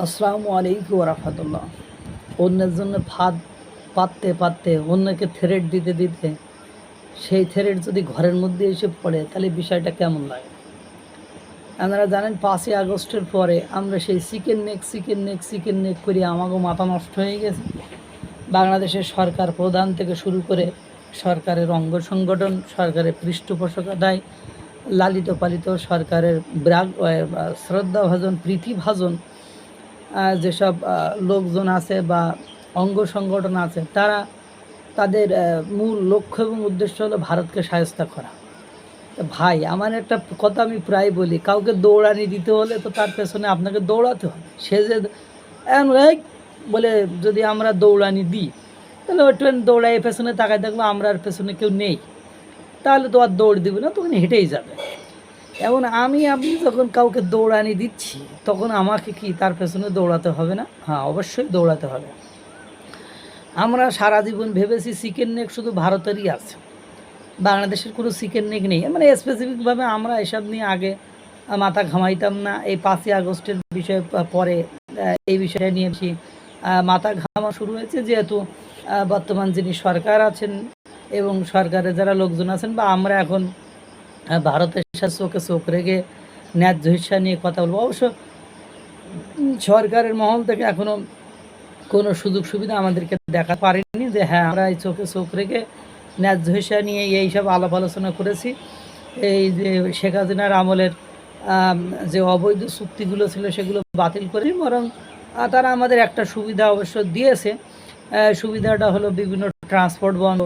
আসসালামু আলাইকুম রাহমাতুল্লাহ। অন্যের জন্য ফাঁদ পাততে পাততে অন্যকে থ্রেট দিতে দিতে সেই থ্রেট যদি ঘরের মধ্যে এসে পড়ে তাহলে বিষয়টা কেমন লাগে? আপনারা জানেন 5ই আগস্টের পরে আমরা সেই চিকেন নেক করে আমাকেও মাথা নষ্ট হয়ে গেছে। বাংলাদেশের সরকার প্রধান থেকে শুরু করে সরকারের অঙ্গ সংগঠন, সরকারের পৃষ্ঠপোষকতায় লালিত পালিত সরকারের শ্রদ্ধাভাজন প্রীতিভাজন যেসব লোকজন আছে বা অঙ্গ সংগঠন আছে, তারা তাদের মূল লক্ষ্য এবং উদ্দেশ্য হলো ভারতকে শায়েস্তা করা। ভাই, আমার একটা কথা আমি প্রায় বলি, কাউকে দৌড়ানি দিতে হলে তো তার পেছনে আপনাকে দৌড়াতে হবে। সে যে এই বলে যদি আমরা দৌড়ানি দিই, তাহলে ওই ট্রেন দৌড়াই পেছনে তাকায় দেখবো আমরা আর পেছনে কেউ নেই, তাহলে তো আর দৌড় দিবে না, তখন হেঁটেই যাবে। এখন আপনি যখন কাউকে দৌড়ানি দিচ্ছি, তখন আমাকে কি তার পেছনে দৌড়াতে হবে না? হ্যাঁ, অবশ্যই দৌড়াতে হবে। আমরা সারা জীবন ভেবেছি চিকেন নেক শুধু ভারতেরই আছে, বাংলাদেশের কোনো চিকেন নেক নেই। মানে স্পেসিফিকভাবে আমরা এসব নিয়ে আগে মাথা ঘামাইতাম না। এই 5ই আগস্টের বিষয়ে পরে এই বিষয়টা নিয়ে বেশি মাথা ঘামা শুরু হয়েছে, যেহেতু বর্তমান যিনি সরকার আছেন এবং সরকারের যারা লোকজন আছেন বা আমরা এখন ভারতের সাথে চোখে চোখ রেখে ন্যায্য হিস্সা নিয়ে কথা বলবো। অবশ্য সরকারের মহল থেকে এখনও কোনো সুযোগ সুবিধা আমাদেরকে দেখা পারেনি যে হ্যাঁ, আমরা এই চোখে চোখ রেখে ন্যায্য হিস্সা নিয়ে এইসব আলাপ আলোচনা করেছি। এই যে শেখ হাসিনার আমলের যে অবৈধ চুক্তিগুলো ছিল সেগুলো বাতিল করে, বরং তারা আমাদের একটা সুবিধা অবশ্য দিয়েছে। সুবিধাটা হলো বিভিন্ন ট্রান্সপোর্ট বন্ধ,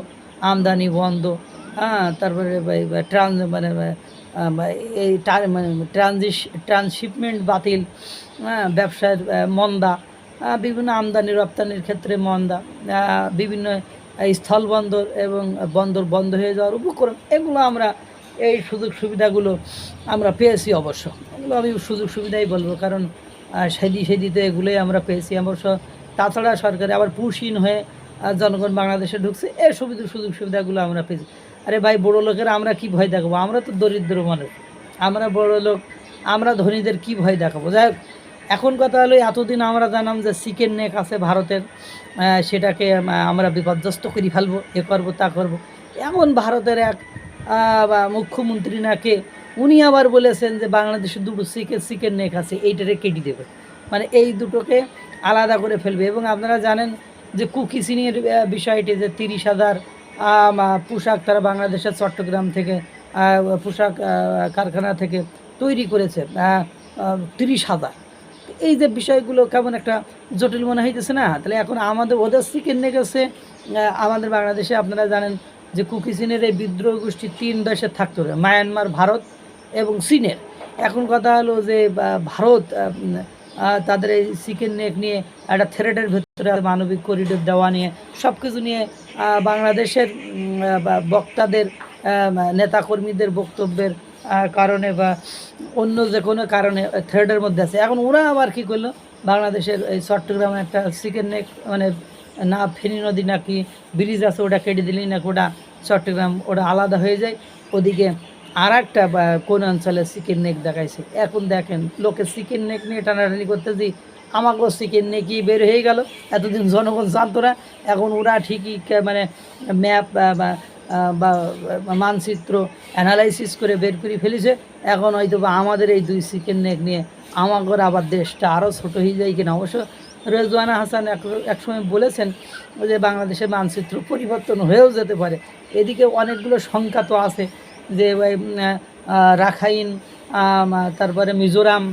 আমদানি বন্ধ, তারপরে মানে এই ট্রান্সশিপমেন্ট বাতিল, ব্যবসার মন্দা, বিভিন্ন আমদানি রপ্তানির ক্ষেত্রে মন্দা, বিভিন্ন স্থলবন্দর এবং বন্দর বন্ধ হয়ে যাওয়ার উপক্রম, এগুলো আমরা এই সুযোগ সুবিধাগুলো আমরা পেয়েছি। অবশ্য এগুলো আমি সুযোগ সুবিধাই বলবো, কারণ সেদিতে এগুলোই আমরা পেয়েছি অবশ্য। তাছাড়া সরকারে আবার পুশিন হয়ে জনগণ বাংলাদেশে ঢুকছে, এই সুযোগ সুবিধাগুলো আমরা পেয়েছি। আরে ভাই, বড়ো লোকের আমরা কি ভয় দেখাবো? আমরা তো দরিদ্র মানুষ, আমরা বড় লোক, আমরা ধনীদের কি ভয় দেখাবো? যাই হোক, এখন কথা হলো, এতদিন আমরা জানাম যে চিকেন নেক আছে ভারতের, সেটাকে আমরা বিপর্যস্ত করে ফেলবো, এ করবো তা করবো। এমন ভারতের এক মুখ্যমন্ত্রী নাকি উনি আবার বলেছেন যে বাংলাদেশে দুটো চিকেন নেক আছে, এইটারে কেটে দেবে, মানে এই দুটোকে আলাদা করে ফেলবে। এবং আপনারা জানেন যে কুকিচিনের বিষয়টি, যে 30,000 পোশাক তারা বাংলাদেশের চট্টগ্রাম থেকে পোশাক কারখানা থেকে তৈরি করেছে, 30,000। এই যে বিষয়গুলো কেমন একটা জটিল মনে হইতেছে না? তাহলে এখন আমাদের ওদের চিকেন নেক আছে আমাদের বাংলাদেশে। আপনারা জানেন যে কুকিচিনের এই বিদ্রোহ গোষ্ঠী 3 দেশে থাকতে হবে, মায়ানমার, ভারত এবং চীনের। এখন কথা হলো যে ভারত তাদের এই চিকেন নেক নিয়ে একটা থ্রেটের ভেতরে মানবিক করিডোর দেওয়া নিয়ে সব কিছু নিয়ে বাংলাদেশের বক্তাদের নেতাকর্মীদের বক্তব্যের কারণে বা অন্য যে কোনো কারণে থ্রেডের মধ্যে আছে। এখন ওরা আবার কী করলো, বাংলাদেশের এই চট্টগ্রামে একটা চিকেন নেক, মানে না ফেনী নদী নাকি ব্রিজ আছে, ওটা কেটে দিলেই নাকি ওটা চট্টগ্রাম ওটা আলাদা হয়ে যায়। ওদিকে আর একটা কোন অঞ্চলে চিকেন নেক দেখাইছে। এখন দেখেন, লোকে চিকেন নেক নিয়ে টানাটানি করতেছি, আমাকেও চিকেন নেকই বের হয়ে গেল। এতদিন জনগণ জানতো না, এখন ওরা ঠিকই মানে ম্যাপ বা মানচিত্র অ্যানালাইসিস করে বের করে ফেলেছে। এখন হয়তো বা আমাদের এই 2 চিকেন নেক নিয়ে আমাদের আবার দেশটা আরও ছোটো হয়ে যায় কিনা। অবশ্য রেজওয়ানা হাসান একসময় বলেছেন যে বাংলাদেশের মানচিত্র পরিবর্তন হয়েও যেতে পারে। এদিকে অনেকগুলো শঙ্কা তো আছে যে রাখাইন, তারপরে মিজোরাম,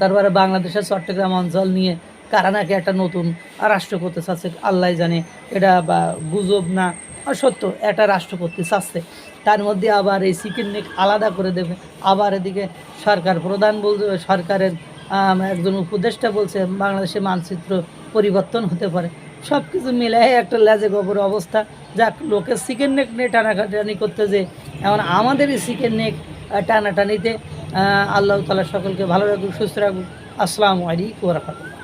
তারপরে বাংলাদেশের চট্টগ্রাম অঞ্চল নিয়ে কারা নাকি একটা নতুন রাষ্ট্র করতে চাচ্ছে। আল্লাহ জানে এটা বা গুজব না সত্য, একটা রাষ্ট্র করতে চাচ্ছে। তার মধ্যে আবার এই চিকেন নেক আলাদা করে দেবে। আবার এদিকে সরকার প্রধান বলছে, সরকারের একজন উপদেষ্টা বলছে বাংলাদেশের মানচিত্র পরিবর্তন হতে পারে। সব কিছু মিলে একটা লেজে গোবর অবস্থা। যাক, লোকের চিকেন নেক নিয়ে টানাটানি করতে, যে এমন আমাদেরই চিকেন নেক টানাটানিতে আল্লাহ তাআলা সকলকে ভালো রাখুক, সুস্থ রাখুক। আসসালামু আলাইকুম ওয়া রাহমাতুল্লাহ।